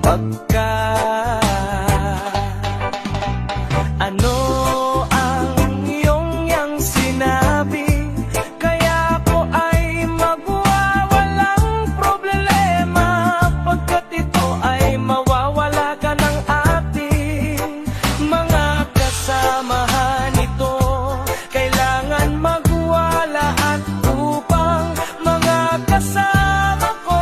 Pagka ano ang iyong sinabi, kaya ko ay magwawalang problema. Pagkat ito ay mawawala ka ng ating mga kasamahan. Ito kailangan magwala at upang mga kasama ko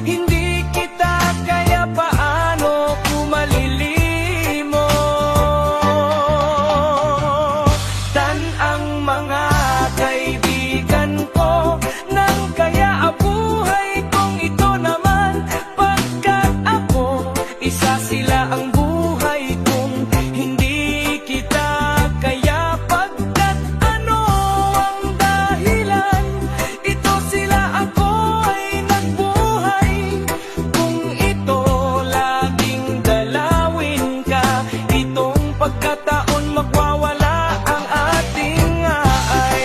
hindi kita kaya paano kumalilimo. Tan ang mga kaibigan ko nang kaya buhay kong ito naman. Pagkat ako isa sila ang buhay kong hindi kita kaya. Pagkat ano ang dahilan, ito sila ako ay nagbuhay. Kung ito laging dalawin ka, itong pagkataon magwawala ang ating ay.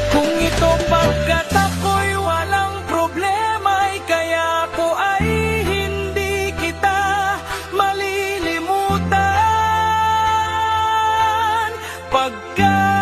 Kung ito pagkat ako'y walang problema, ay kaya ko ay hindi kita malilimutan. Pagkat